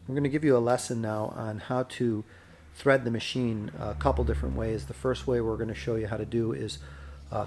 We're going to give you a lesson now on how to thread the machine a couple different ways. The first way we're going to show you how to do is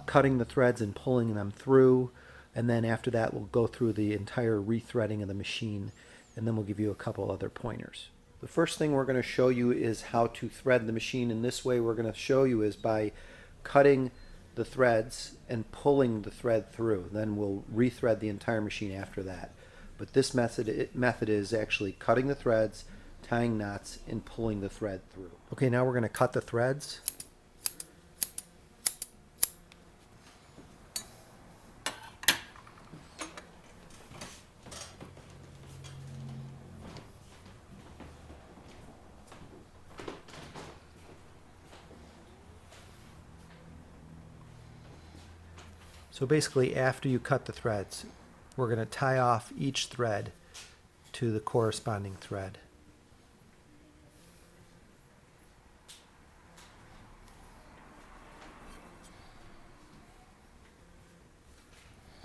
cutting the threads and pulling them through, and then after that we'll go through the entire rethreading of the machine, and then we'll give you a couple other pointers. The first thing we're going to show you is how to thread the machine, and this way we're going to show you is by cutting the threads and pulling the thread through. Then we'll rethread the entire machine after that. But this method is actually cutting the threads, tying knots, and pulling the thread through. Okay, now we're going to cut the threads. So basically, after you cut the threads, we're going to tie off each thread to the corresponding thread.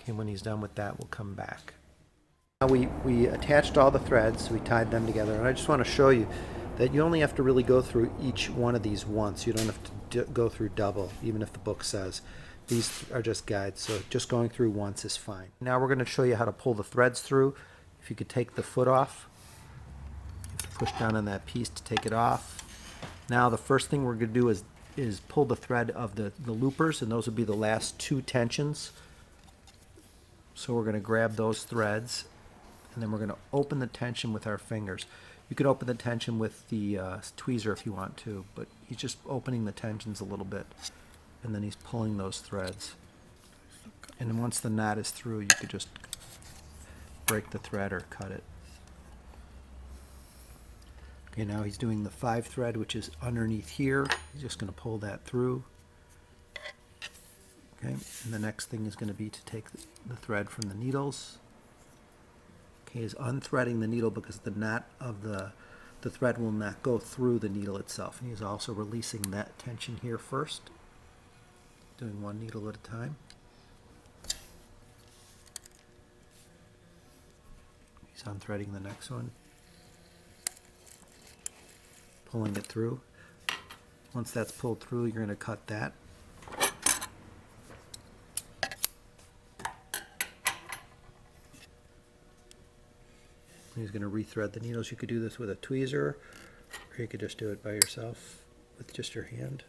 Okay, when he's done with that, we'll come back. Now we attached all the threads, we tied them together, and I just want to show you that you only have to really go through each one of these once. You don't have to go through double, even if the book says. These are just guides, so just going through once is fine. Now we're going to show you how to pull the threads through. If you could take the foot off, you have to push down on that piece to take it off. Now the first thing we're going to do is pull the thread of the loopers, and those would be the last two tensions. So we're going to grab those threads, and then we're going to open the tension with our fingers. You could open the tension with the tweezer if you want to, but he's just opening the tensions a little bit, and then he's pulling those threads. And then once the knot is through, you could just break the thread or cut it. Okay, now he's doing the 5 thread, which is underneath here. He's just going to pull that through. Okay, and the next thing is going to be to take the thread from the needles. Okay, he's unthreading the needle because the knot of the thread will not go through the needle itself. And he's also releasing that tension here first, doing one needle at a time. He's unthreading the next one, pulling it through. Once that's pulled through, you're going to cut that. He's going to rethread the needles. You could do this with a tweezer, or you could just do it by yourself with just your hand.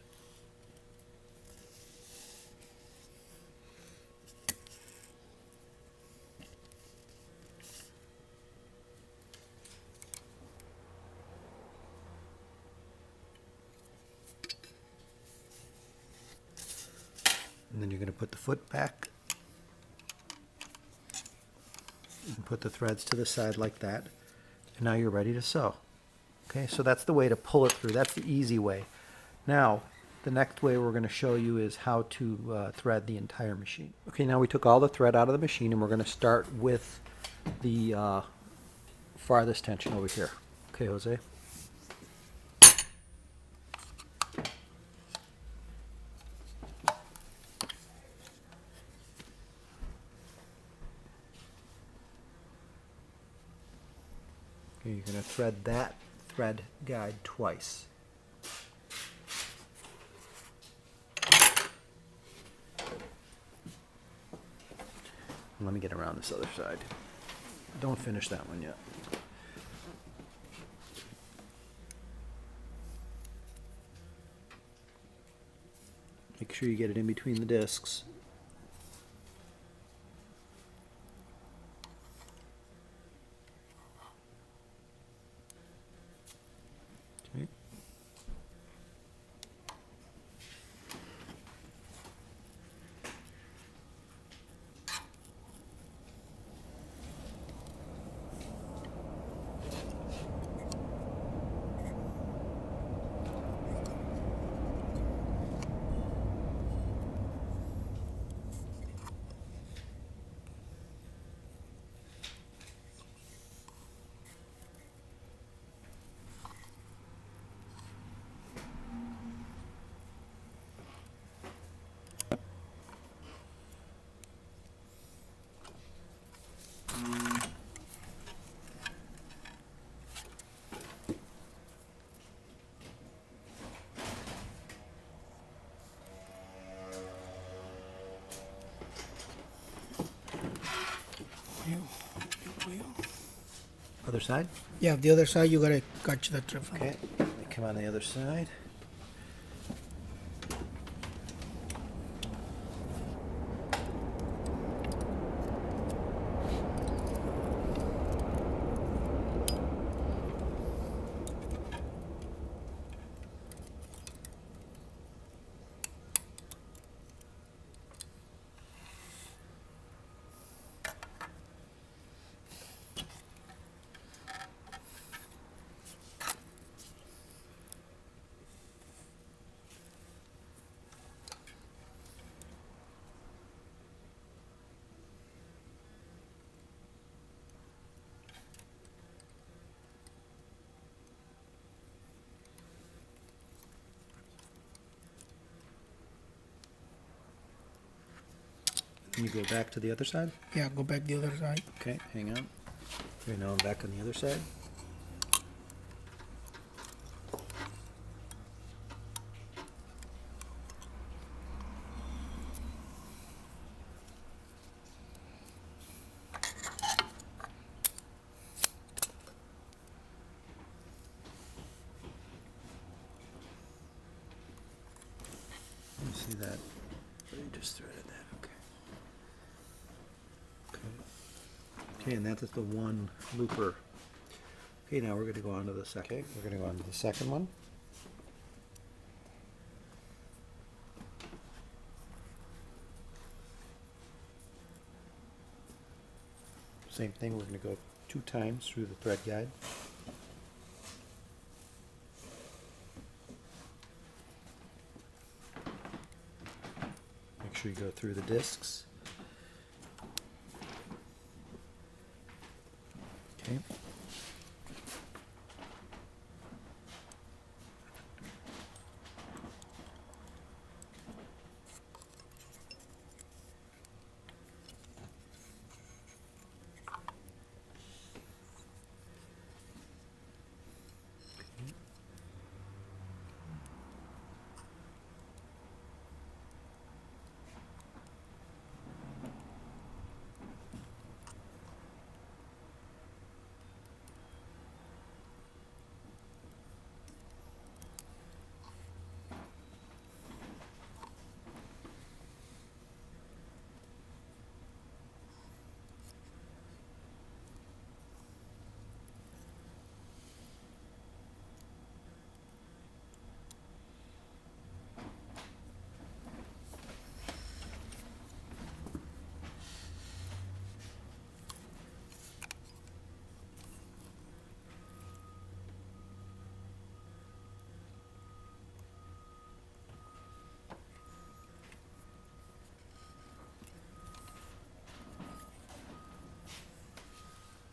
And then you're going to put the foot back and put the threads to the side like that. And now you're ready to sew. Okay, so that's the way to pull it through. That's the easy way. Now, the next way we're going to show you is how to thread the entire machine. Okay, now we took all the thread out of the machine, and we're going to start with the farthest tension over here. Okay, Jose? You're going to thread that thread guide twice. Let me get around this other side. Don't finish that one yet. Make sure you get it in between the discs. Okay. Other side? Yeah, the other side you gotta catch the thread from. Okay, let me come on the other side. You go back to the other side? Yeah, go back the other side. Okay, hang on. Okay, now I'm back on the other side. You see that? You just threaded that, okay. Okay, and that's the one looper. Okay, now we're going to go on to the second. Okay, we're going to go on to the second one. Same thing, we're going to go 2 times through the thread guide. Make sure you go through the discs. Okay.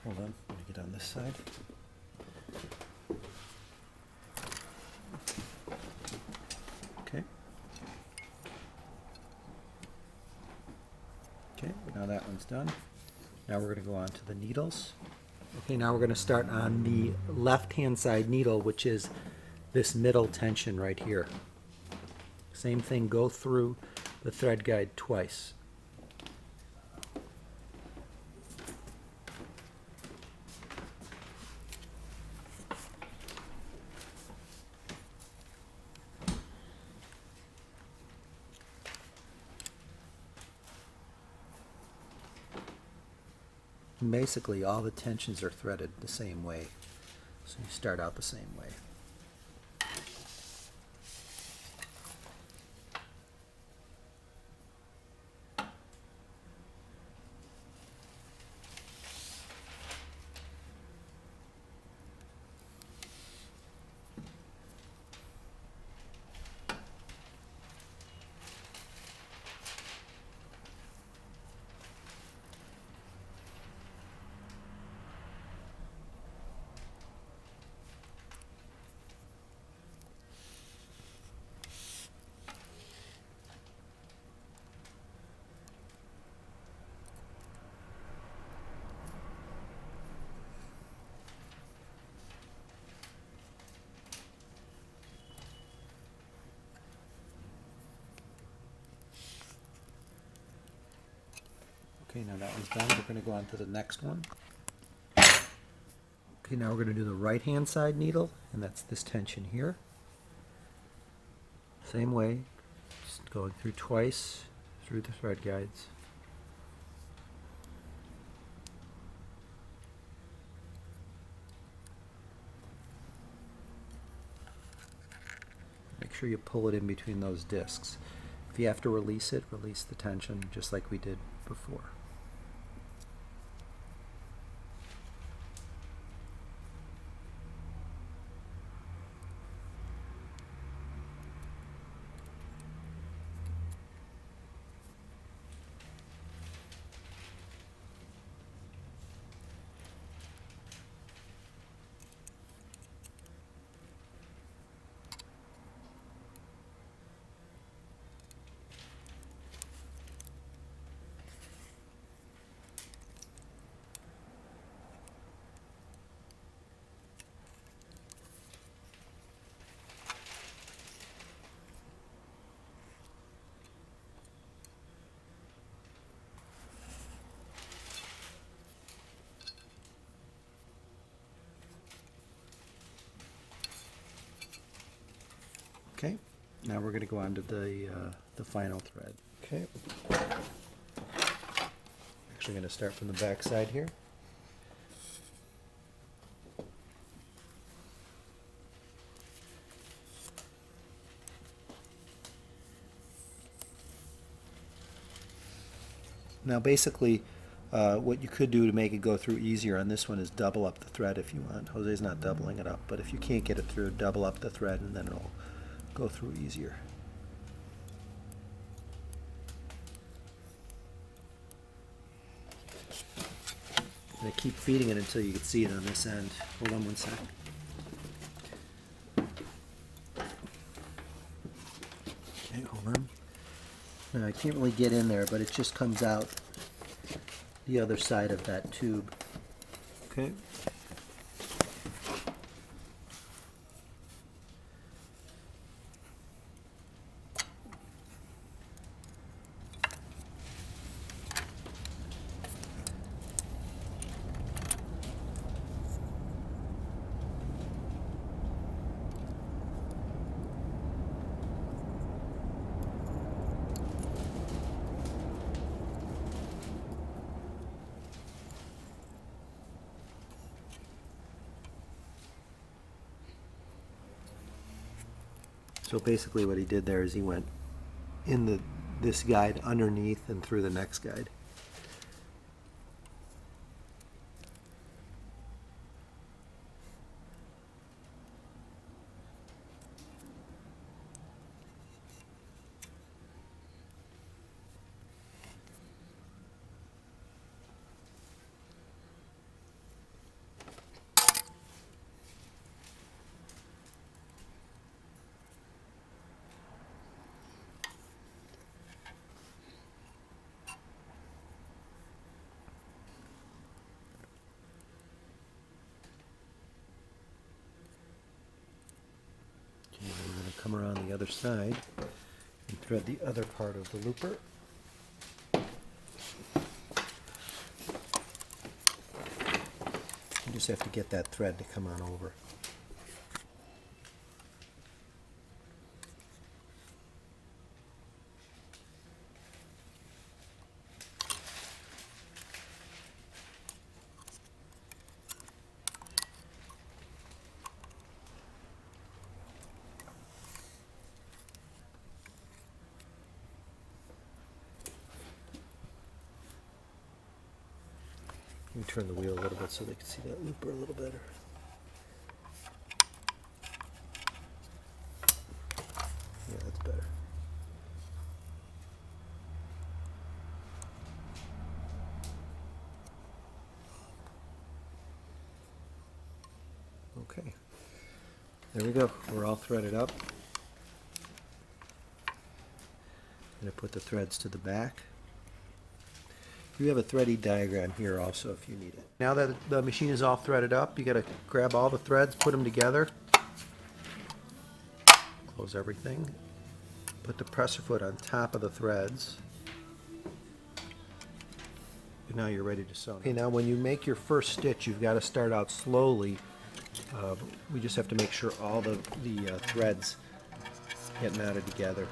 Hold on, let me get on this side. Okay. Okay, now that one's done. Now we're going to go on to the needles. Okay, now we're going to start on the left-hand side needle, which is this middle tension right here. Same thing, go through the thread guide twice. Basically, all the tensions are threaded the same way, so you start out the same way. Okay, now that one's done. We're going to go on to the next one. Okay, now we're going to do the right hand side needle, and that's this tension here. Same way, just going through twice through the thread guides. Make sure you pull it in between those discs. If you have to release it, release the tension just like we did before. Okay, now we're going to go on to the final thread. Okay, actually going to start from the back side here. Now basically what you could do to make it go through easier on this one is double up the thread if you want. Jose's not doubling it up, but if you can't get it through, double up the thread and then it'll go through easier. And keep feeding it until you can see it on this end. Hold on one sec. Okay, hold on. Now I can't really get in there, but it just comes out the other side of that tube. Okay. So basically what he did there is he went in this guide underneath and through the next guide. We're going to come around the other side and thread the other part of the looper. You just have to get that thread to come on over. Let me turn the wheel a little bit so they can see that looper a little better. Yeah, that's better. Okay, there we go. We're all threaded up. I'm going to put the threads to the back. You have a thready diagram here also if you need it. Now that the machine is all threaded up, you got to grab all the threads, put them together, close everything, put the presser foot on top of the threads, Now you're ready to sew. Okay, now when you make your first stitch, you've got to start out slowly. We just have to make sure all the threads get knotted together.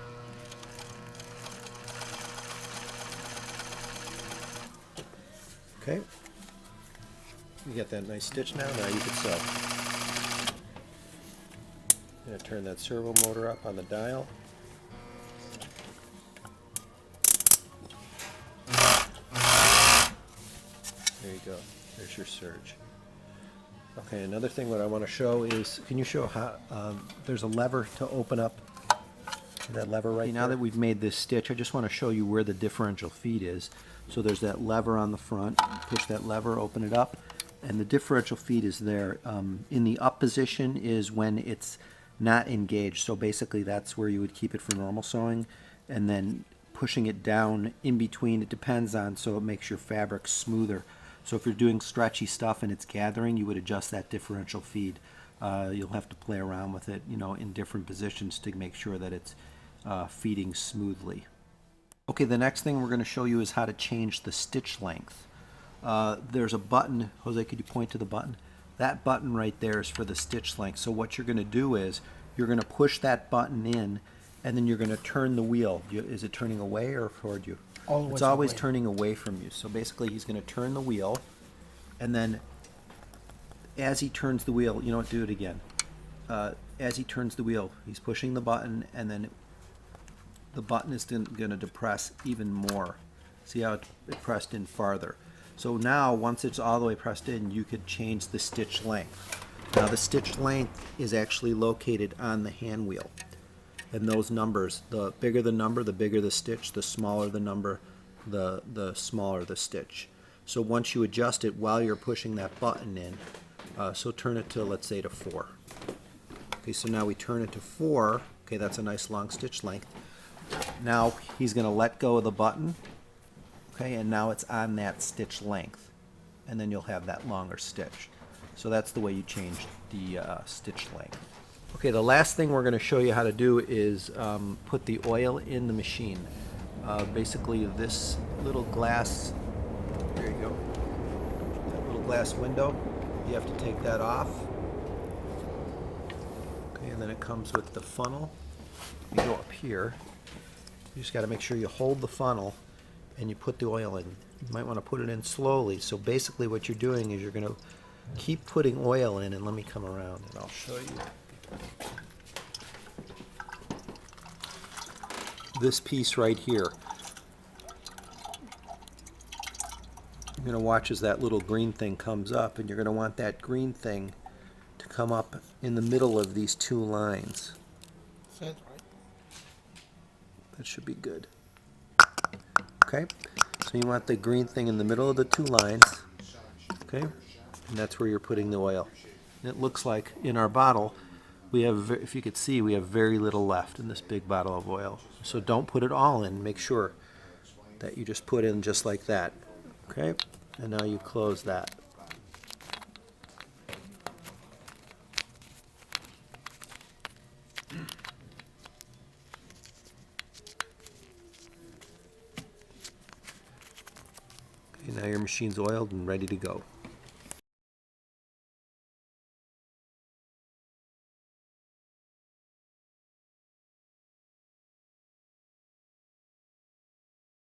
Okay, you get that nice stitch now. Now you can sew. I'm going to turn that servo motor up on the dial. There you go. There's your serge. Okay, another thing what I want to show is, can you show how there's a lever to open up that lever right there? Now that we've made this stitch, I just want to show you where the differential feed is. So there's that lever on the front. Push that lever, open it up, and the differential feed is there. In the up position is when it's not engaged. So basically that's where you would keep it for normal sewing, and then pushing it down in between, it depends on, so it makes your fabric smoother. So if you're doing stretchy stuff and it's gathering, you would adjust that differential feed. You'll have to play around with it, in different positions to make sure that it's feeding smoothly. Okay, the next thing we're going to show you is how to change the stitch length. There's a button. Jose, could you point to the button? That button right there is for the stitch length. So what you're going to do is you're going to push that button in, and then you're going to turn the wheel. Is it turning away or toward you? It's always turning away from you. So basically he's going to turn the wheel, and then as he turns the wheel, do it again. As he turns the wheel, he's pushing the button, and then the button is going to depress even more. See how it pressed in farther. So now, once it's all the way pressed in, you could change the stitch length. Now the stitch length is actually located on the hand wheel. And those numbers, the bigger the number, the bigger the stitch, the smaller the number, the smaller the stitch. So once you adjust it while you're pushing that button in, so turn it to, let's say, to 4. Okay, so now we turn it to 4. Okay, that's a nice long stitch length. Now he's going to let go of the button. Okay, and now it's on that stitch length. And then you'll have that longer stitch. So that's the way you change the stitch length. Okay, the last thing we're going to show you how to do is put the oil in the machine. Basically this little glass, there you go, that little glass window, you have to take that off. Okay, and then it comes with the funnel. You go up here, you just got to make sure you hold the funnel and you put the oil in. You might want to put it in slowly. So basically what you're doing is you're going to keep putting oil in, and let me come around and I'll show you. This piece right here. You're going to watch as that little green thing comes up, and you're going to want that green thing to come up in the middle of these two lines. That's right. That should be good. Okay, so you want the green thing in the middle of the two lines. Okay, and that's where you're putting the oil. And it looks like in our bottle, we have, if you could see, we have very little left in this big bottle of oil. So don't put it all in. Make sure that you just put in just like that. Okay, and now you close that. Okay, now your machine's oiled and ready to go.